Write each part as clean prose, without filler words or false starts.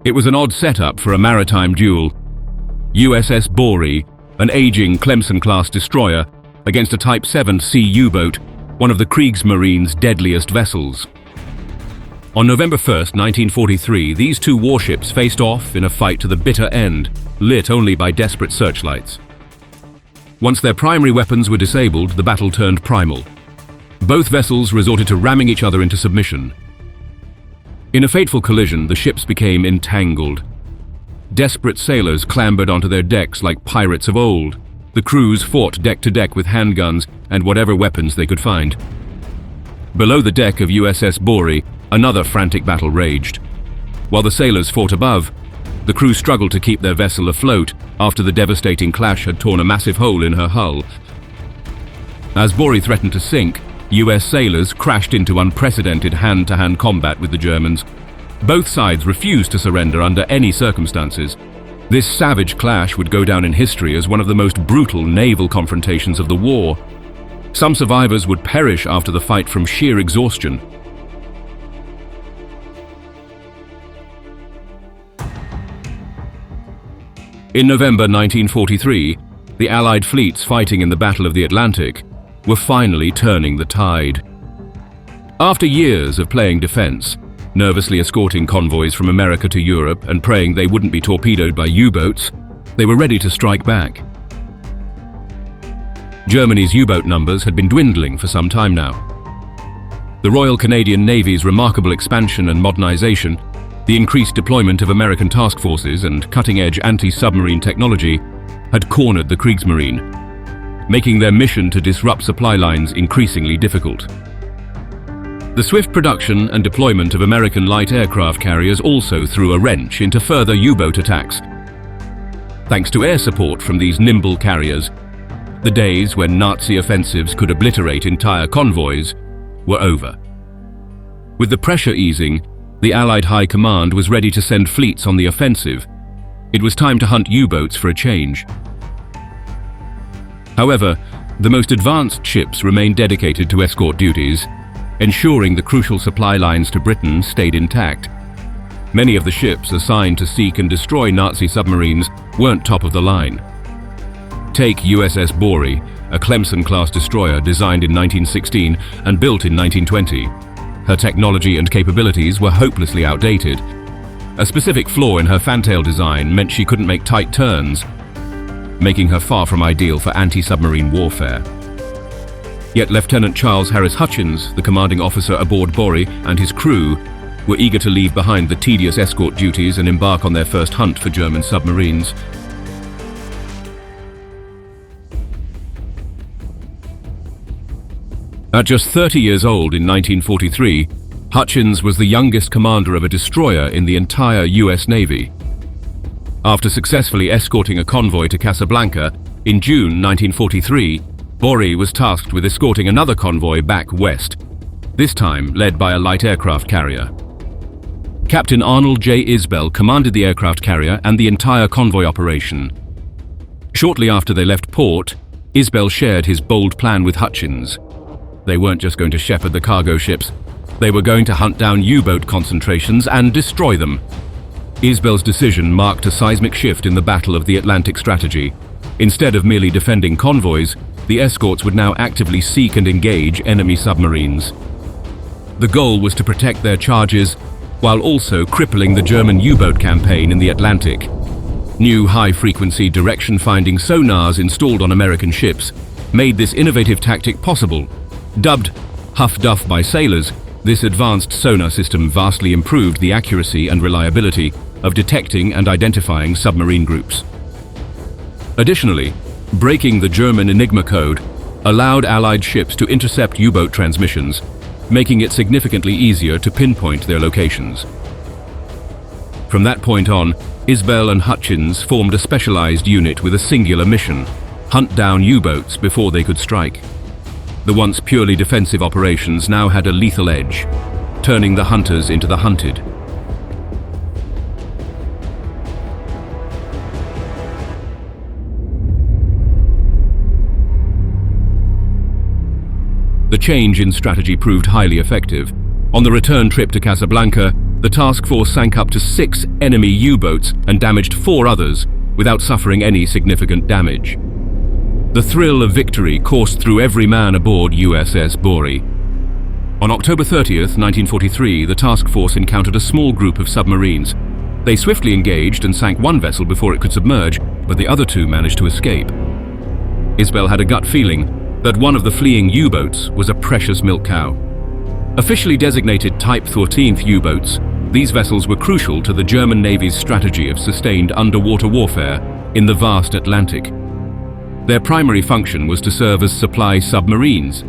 It was an odd setup for a maritime duel. USS Borie, an aging Clemson-class destroyer, against a Type VII C U-boat, one of the Kriegsmarine's deadliest vessels. On November 1st, 1943, these two warships faced off in a fight to the bitter end, lit only by desperate searchlights. Once their primary weapons were disabled, the battle turned primal. Both vessels resorted to ramming each other into submission. In a fateful collision, the ships became entangled. Desperate sailors clambered onto their decks like pirates of old. The crews fought deck to deck with handguns and whatever weapons they could find. Below the deck of USS Borie, another frantic battle raged. While the sailors fought above, the crew struggled to keep their vessel afloat after the devastating clash had torn a massive hole in her hull. As Borie threatened to sink, US sailors crashed into unprecedented hand-to-hand combat with the Germans. Both sides refused to surrender under any circumstances. This savage clash would go down in history as one of the most brutal naval confrontations of the war. Some survivors would perish after the fight from sheer exhaustion. In November 1943, the Allied fleets fighting in the Battle of the Atlantic were finally turning the tide. After years of playing defense, nervously escorting convoys from America to Europe and praying they wouldn't be torpedoed by U-boats, they were ready to strike back. Germany's U-boat numbers had been dwindling for some time now. The Royal Canadian Navy's remarkable expansion and modernization, the increased deployment of American task forces and cutting-edge anti-submarine technology had cornered the Kriegsmarine, making their mission to disrupt supply lines increasingly difficult. The swift production and deployment of American light aircraft carriers also threw a wrench into further U-boat attacks. Thanks to air support from these nimble carriers, the days when Nazi offensives could obliterate entire convoys were over. With the pressure easing, the Allied High Command was ready to send fleets on the offensive. It was time to hunt U-boats for a change. However, the most advanced ships remained dedicated to escort duties, ensuring the crucial supply lines to Britain stayed intact. Many of the ships assigned to seek and destroy Nazi submarines weren't top of the line. Take USS Borie, a Clemson-class destroyer designed in 1916 and built in 1920. Her technology and capabilities were hopelessly outdated. A specific flaw in her fantail design meant she couldn't make tight turns, making her far from ideal for anti-submarine warfare. Yet Lieutenant Charles Harris Hutchins, the commanding officer aboard Borie, and his crew were eager to leave behind the tedious escort duties and embark on their first hunt for German submarines. At just 30 years old in 1943, Hutchins was the youngest commander of a destroyer in the entire US Navy. After successfully escorting a convoy to Casablanca, in June 1943, Borie was tasked with escorting another convoy back west, this time led by a light aircraft carrier. Captain Arnold J. Isbell commanded the aircraft carrier and the entire convoy operation. Shortly after they left port, Isbell shared his bold plan with Hutchins. They weren't just going to shepherd the cargo ships, they were going to hunt down U-boat concentrations and destroy them. Isbell's decision marked a seismic shift in the Battle of the Atlantic strategy. Instead of merely defending convoys, the escorts would now actively seek and engage enemy submarines. The goal was to protect their charges while also crippling the German U-boat campaign in the Atlantic. New high-frequency direction-finding sonars installed on American ships made this innovative tactic possible. Dubbed Huff Duff by sailors, this advanced sonar system vastly improved the accuracy and reliability of detecting and identifying submarine groups. Additionally, breaking the German Enigma code allowed Allied ships to intercept U-boat transmissions, making it significantly easier to pinpoint their locations. From that point on, Isbell and Hutchins formed a specialized unit with a singular mission: hunt down U-boats before they could strike. The once purely defensive operations now had a lethal edge, turning the hunters into the hunted. The change in strategy proved highly effective. On the return trip to Casablanca, the task force sank up to 6 enemy U-boats and damaged 4 others without suffering any significant damage. The thrill of victory coursed through every man aboard USS Borie. On October 30th, 1943, the task force encountered a small group of submarines. They swiftly engaged and sank one vessel before it could submerge, but the other 2 managed to escape. Isbell had a gut feeling that one of the fleeing U-boats was a precious milk cow. Officially designated Type 14th U-boats, these vessels were crucial to the German Navy's strategy of sustained underwater warfare in the vast Atlantic. Their primary function was to serve as supply submarines,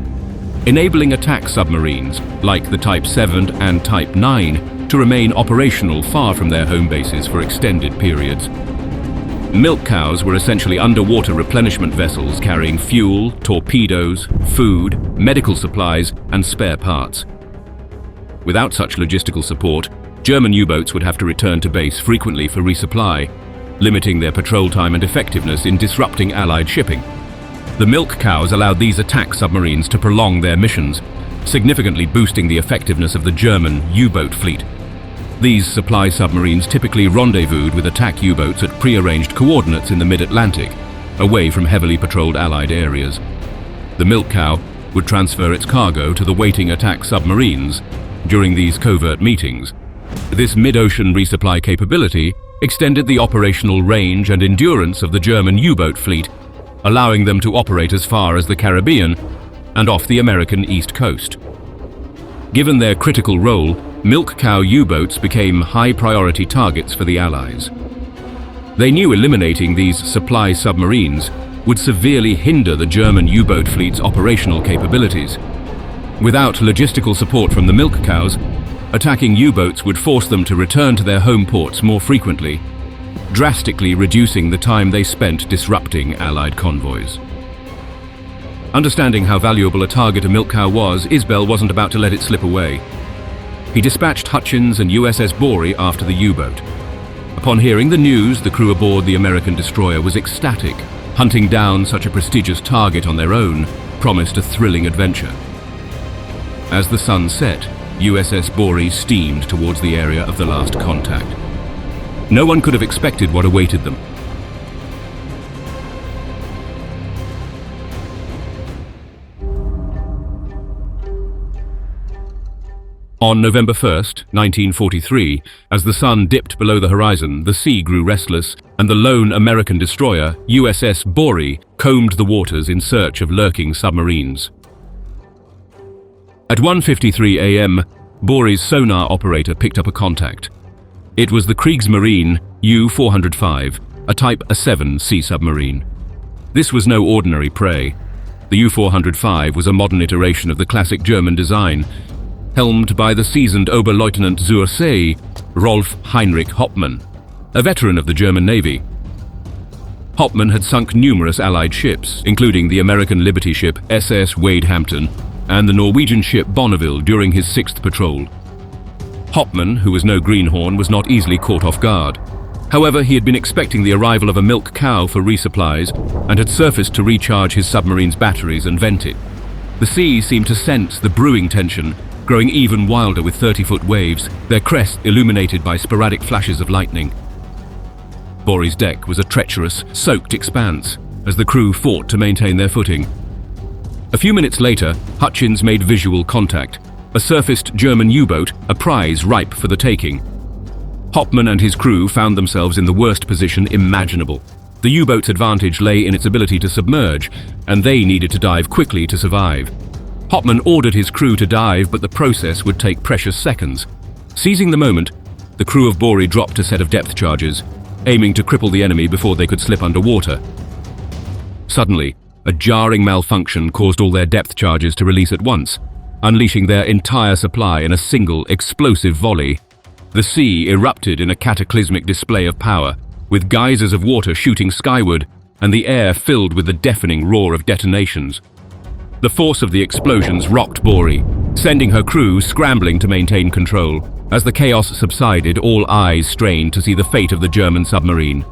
enabling attack submarines like the Type VII and Type IX to remain operational far from their home bases for extended periods. Milk cows were essentially underwater replenishment vessels carrying fuel, torpedoes, food, medical supplies, and spare parts. Without such logistical support, German U-boats would have to return to base frequently for resupply, limiting their patrol time and effectiveness in disrupting Allied shipping. The milk cows allowed these attack submarines to prolong their missions, significantly boosting the effectiveness of the German U-boat fleet. These supply submarines typically rendezvoused with attack U-boats at pre-arranged coordinates in the mid-Atlantic, away from heavily patrolled Allied areas. The milk cow would transfer its cargo to the waiting attack submarines during these covert meetings. This mid-ocean resupply capability extended the operational range and endurance of the German U-boat fleet, allowing them to operate as far as the Caribbean and off the American East Coast. Given their critical role, milk cow U-boats became high-priority targets for the Allies. They knew eliminating these supply submarines would severely hinder the German U-boat fleet's operational capabilities. Without logistical support from the milk cows, attacking U-boats would force them to return to their home ports more frequently, drastically reducing the time they spent disrupting Allied convoys. Understanding how valuable a target a milk cow was, Isbell wasn't about to let it slip away. He dispatched Hutchins and USS Borie after the U-boat. Upon hearing the news, the crew aboard the American destroyer was ecstatic. Hunting down such a prestigious target on their own promised a thrilling adventure. As the sun set, USS Borie steamed towards the area of the last contact. No one could have expected what awaited them. On November 1st, 1943, as the sun dipped below the horizon, the sea grew restless, and the lone American destroyer, USS Borie, combed the waters in search of lurking submarines. At 1:53 a.m., Borie's sonar operator picked up a contact. It was the Kriegsmarine U-405, a Type VII C submarine. This was no ordinary prey. The U-405 was a modern iteration of the classic German design, helmed by the seasoned Oberleutnant zur See, Rolf Heinrich Hauptmann, a veteran of the German Navy. Hauptmann had sunk numerous Allied ships, including the American Liberty ship SS Wade Hampton and the Norwegian ship Bonneville during his 6th patrol. Hauptmann, who was no greenhorn, was not easily caught off guard. However, he had been expecting the arrival of a milk cow for resupplies and had surfaced to recharge his submarine's batteries and vent it. The sea seemed to sense the brewing tension, growing even wilder with 30-foot waves, their crest illuminated by sporadic flashes of lightning. Borie's deck was a treacherous, soaked expanse as the crew fought to maintain their footing. A few minutes later, Hutchins made visual contact, a surfaced German U-boat, a prize ripe for the taking. Hauptmann and his crew found themselves in the worst position imaginable. The U-boat's advantage lay in its ability to submerge, and they needed to dive quickly to survive. Hauptmann ordered his crew to dive, but the process would take precious seconds. Seizing the moment, the crew of Borie dropped a set of depth charges, aiming to cripple the enemy before they could slip underwater. Suddenly, a jarring malfunction caused all their depth charges to release at once, unleashing their entire supply in a single explosive volley. The sea erupted in a cataclysmic display of power, with geysers of water shooting skyward and the air filled with the deafening roar of detonations. The force of the explosions rocked Borie, sending her crew scrambling to maintain control. As the chaos subsided, all eyes strained to see the fate of the German submarine.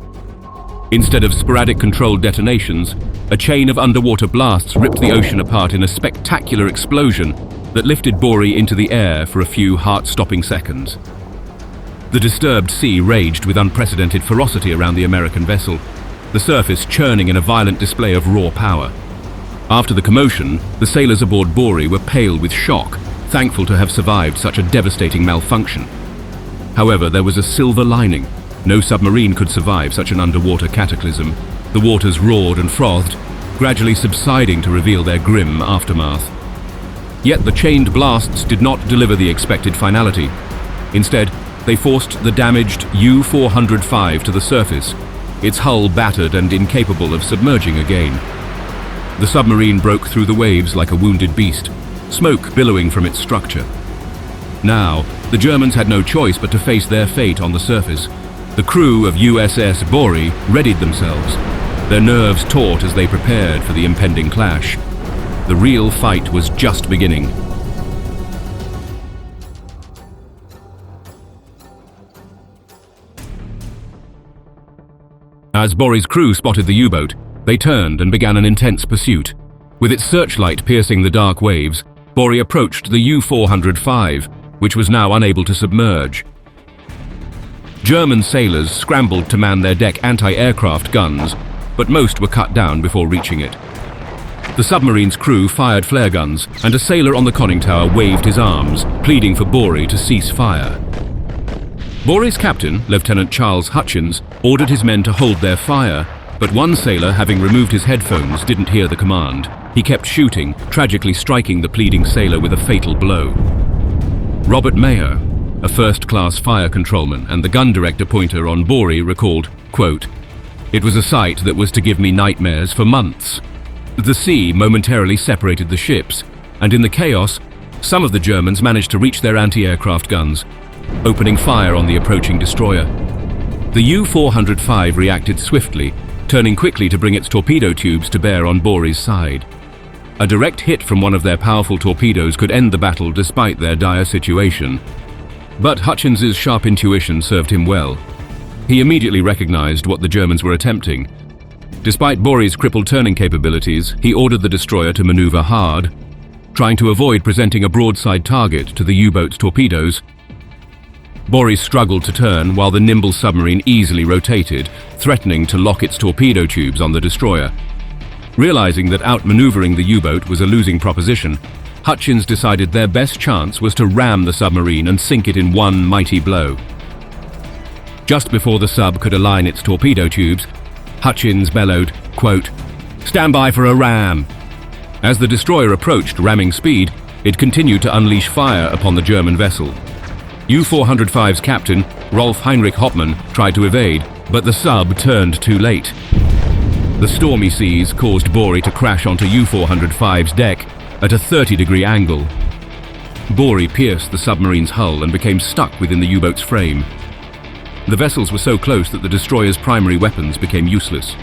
Instead of sporadic controlled detonations, a chain of underwater blasts ripped the ocean apart in a spectacular explosion, that lifted Borie into the air for a few heart-stopping seconds. The disturbed sea raged with unprecedented ferocity around the American vessel, the surface churning in a violent display of raw power. After the commotion, the sailors aboard Borie were pale with shock, thankful to have survived such a devastating malfunction. However, there was a silver lining. No submarine could survive such an underwater cataclysm. The waters roared and frothed, gradually subsiding to reveal their grim aftermath. Yet the chained blasts did not deliver the expected finality. Instead, they forced the damaged U-405 to the surface, its hull battered and incapable of submerging again. The submarine broke through the waves like a wounded beast, smoke billowing from its structure. Now, the Germans had no choice but to face their fate on the surface. The crew of USS Borie readied themselves, their nerves taut as they prepared for the impending clash. The real fight was just beginning. As Borie's crew spotted the U-boat, they turned and began an intense pursuit. With its searchlight piercing the dark waves, Borie approached the U-405, which was now unable to submerge. German sailors scrambled to man their deck anti-aircraft guns, but most were cut down before reaching it. The submarine's crew fired flare guns, and a sailor on the conning tower waved his arms, pleading for Borie to cease fire. Borie's captain, Lieutenant Charles Hutchins, ordered his men to hold their fire, but one sailor, having removed his headphones, didn't hear the command. He kept shooting, tragically striking the pleading sailor with a fatal blow. Robert Mayer, a first-class fire controlman and the gun director pointer on Borie, recalled, quote, "It was a sight that was to give me nightmares for months. The sea momentarily separated the ships, and in the chaos, some of the Germans managed to reach their anti-aircraft guns, opening fire on the approaching destroyer. The U-405 reacted swiftly, turning quickly to bring its torpedo tubes to bear on Borie's side. A direct hit from one of their powerful torpedoes could end the battle despite their dire situation. But Hutchins's sharp intuition served him well. He immediately recognized what the Germans were attempting. Despite Borie's crippled turning capabilities, he ordered the destroyer to maneuver hard, trying to avoid presenting a broadside target to the U-boat's torpedoes. Borie struggled to turn while the nimble submarine easily rotated, threatening to lock its torpedo tubes on the destroyer. Realizing that outmaneuvering the U-boat was a losing proposition, Hutchins decided their best chance was to ram the submarine and sink it in one mighty blow. Just before the sub could align its torpedo tubes, Hutchins bellowed, quote, "Stand by for a ram." As the destroyer approached ramming speed, it continued to unleash fire upon the German vessel. U-405's captain, Rolf Heinrich Hoppmann, tried to evade, but the sub turned too late. The stormy seas caused Borie to crash onto U-405's deck at a 30-degree angle. Borie pierced the submarine's hull and became stuck within the U-boat's frame. The vessels were so close that the destroyer's primary weapons became useless.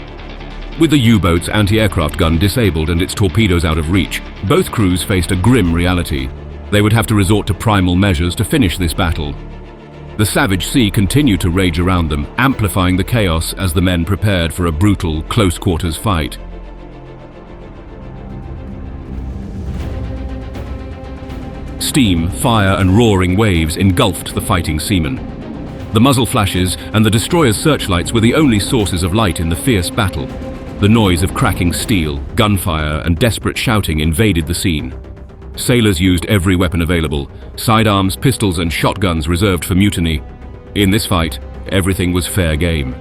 With the U-boat's anti-aircraft gun disabled and its torpedoes out of reach, both crews faced a grim reality. They would have to resort to primal measures to finish this battle. The savage sea continued to rage around them, amplifying the chaos as the men prepared for a brutal, close-quarters fight. Steam, fire, and roaring waves engulfed the fighting seamen. The muzzle flashes and the destroyer's searchlights were the only sources of light in the fierce battle. The noise of cracking steel, gunfire, and desperate shouting invaded the scene. Sailors used every weapon available, sidearms, pistols, and shotguns reserved for mutiny. In this fight, everything was fair game.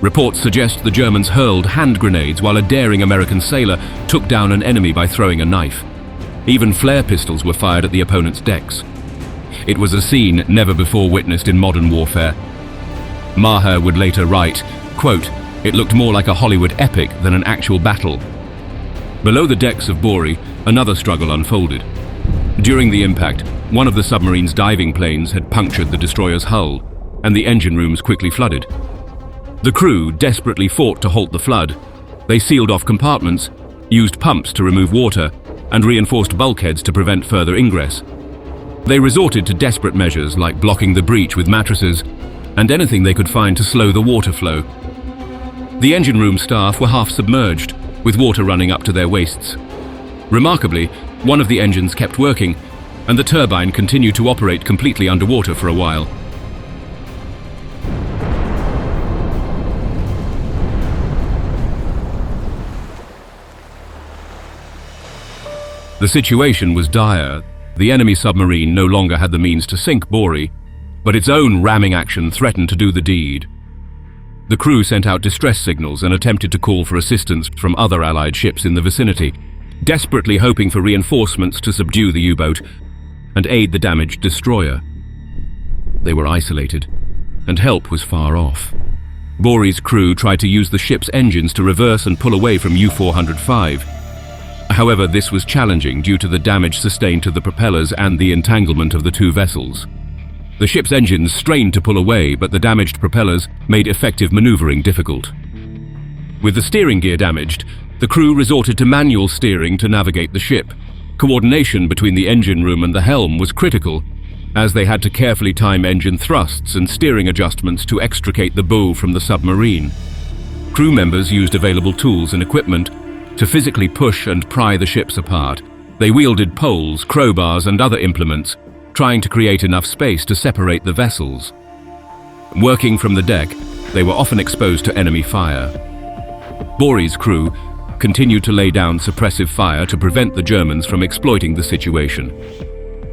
Reports suggest the Germans hurled hand grenades while a daring American sailor took down an enemy by throwing a knife. Even flare pistols were fired at the opponent's decks. It was a scene never before witnessed in modern warfare. Maher would later write, quote, "It looked more like a Hollywood epic than an actual battle." Below the decks of Borie, another struggle unfolded. During the impact, one of the submarine's diving planes had punctured the destroyer's hull, and the engine rooms quickly flooded. The crew desperately fought to halt the flood. They sealed off compartments, used pumps to remove water, and reinforced bulkheads to prevent further ingress. They resorted to desperate measures like blocking the breach with mattresses and anything they could find to slow the water flow. The engine room staff were half submerged, with water running up to their waists. Remarkably, one of the engines kept working, and the turbine continued to operate completely underwater for a while. The situation was dire. The enemy submarine no longer had the means to sink Borie, but its own ramming action threatened to do the deed. The crew sent out distress signals and attempted to call for assistance from other Allied ships in the vicinity, desperately hoping for reinforcements to subdue the U-boat and aid the damaged destroyer. They were isolated, and help was far off. Borie's crew tried to use the ship's engines to reverse and pull away from U-405. However, this was challenging due to the damage sustained to the propellers and the entanglement of the two vessels. The ship's engines strained to pull away, but the damaged propellers made effective maneuvering difficult. With the steering gear damaged, the crew resorted to manual steering to navigate the ship. Coordination between the engine room and the helm was critical, as they had to carefully time engine thrusts and steering adjustments to extricate the bow from the submarine. Crew members used available tools and equipment to physically push and pry the ships apart. They wielded poles, crowbars, and other implements, trying to create enough space to separate the vessels. Working from the deck, they were often exposed to enemy fire. Borie's crew continued to lay down suppressive fire to prevent the Germans from exploiting the situation.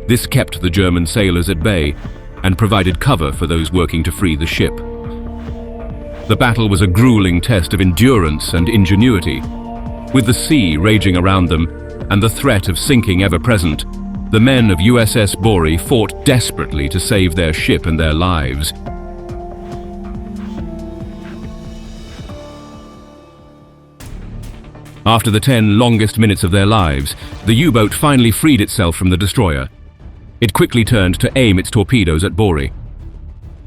This kept the German sailors at bay and provided cover for those working to free the ship. The battle was a grueling test of endurance and ingenuity. With the sea raging around them and the threat of sinking ever present, the men of USS Borie fought desperately to save their ship and their lives. After the 10 longest minutes of their lives, the U-boat finally freed itself from the destroyer. It quickly turned to aim its torpedoes at Borie.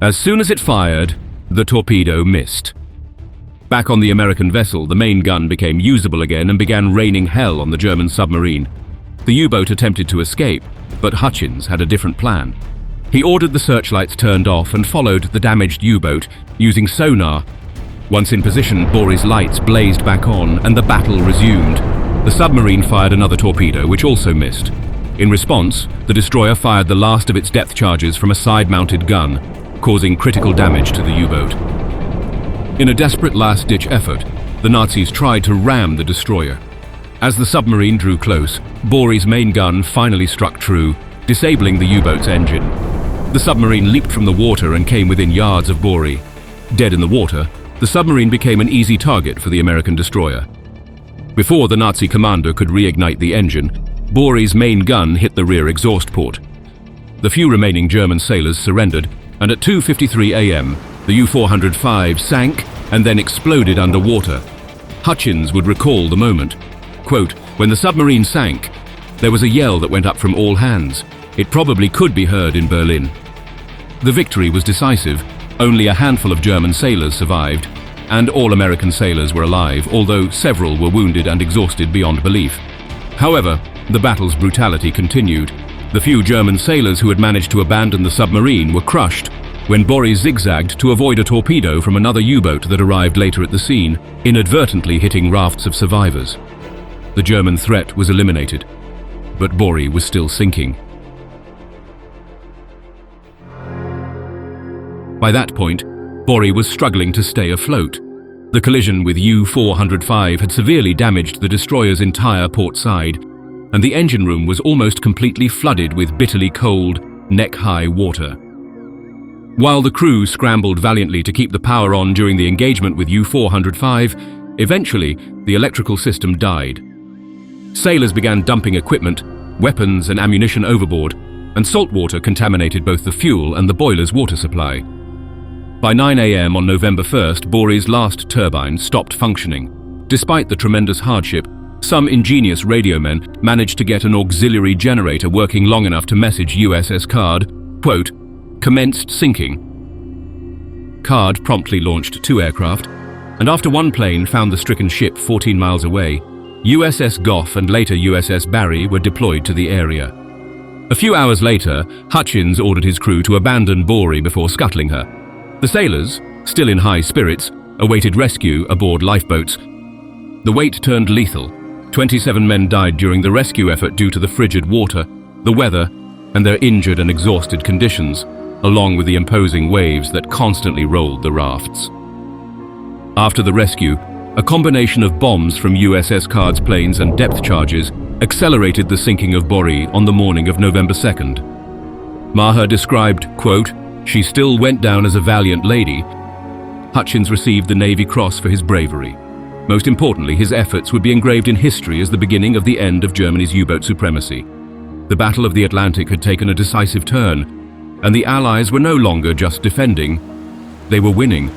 As soon as it fired, the torpedo missed. Back on the American vessel, the main gun became usable again and began raining hell on the German submarine. The U-boat attempted to escape, but Hutchins had a different plan. He ordered the searchlights turned off and followed the damaged U-boat using sonar. Once in position, Borie's lights blazed back on and the battle resumed. The submarine fired another torpedo, which also missed. In response, the destroyer fired the last of its depth charges from a side-mounted gun, causing critical damage to the U-boat. In a desperate last-ditch effort, the Nazis tried to ram the destroyer. As the submarine drew close, Borie's main gun finally struck true, disabling the U-boat's engine. The submarine leaped from the water and came within yards of Borie. Dead in the water, the submarine became an easy target for the American destroyer. Before the Nazi commander could reignite the engine, Borie's main gun hit the rear exhaust port. The few remaining German sailors surrendered, and at 2:53 a.m., the U-405 sank and then exploded underwater. Hutchins would recall the moment. Quote, "When the submarine sank, there was a yell that went up from all hands. It probably could be heard in Berlin." The victory was decisive. Only a handful of German sailors survived, and all American sailors were alive, although several were wounded and exhausted beyond belief. However, the battle's brutality continued. The few German sailors who had managed to abandon the submarine were crushed when Borie zigzagged to avoid a torpedo from another U-boat that arrived later at the scene, inadvertently hitting rafts of survivors. The German threat was eliminated, but Borie was still sinking. By that point, Borie was struggling to stay afloat. The collision with U-405 had severely damaged the destroyer's entire port side, and the engine room was almost completely flooded with bitterly cold, neck-high water. While the crew scrambled valiantly to keep the power on during the engagement with U-405, eventually the electrical system died. Sailors began dumping equipment, weapons and ammunition overboard, and salt water contaminated both the fuel and the boiler's water supply. By 9 a.m. on November 1st, Borie's last turbine stopped functioning. Despite the tremendous hardship, some ingenious radio men managed to get an auxiliary generator working long enough to message USS Card, quote, "Commenced sinking." Card promptly launched 2 aircraft, and after one plane found the stricken ship 14 miles away, USS Goff and later USS Borie were deployed to the area. A few hours later, Hutchins ordered his crew to abandon Borie before scuttling her. The sailors, still in high spirits, awaited rescue aboard lifeboats. The wait turned lethal. 27 men died during the rescue effort due to the frigid water, the weather, and their injured and exhausted conditions, along with the imposing waves that constantly rolled the rafts. After the rescue, a combination of bombs from USS Card's planes and depth charges accelerated the sinking of Borie on the morning of November 2nd. Maher described, quote, "She still went down as a valiant lady." Hutchins received the Navy Cross for his bravery. Most importantly, his efforts would be engraved in history as the beginning of the end of Germany's U-boat supremacy. The Battle of the Atlantic had taken a decisive turn, and the Allies were no longer just defending, they were winning.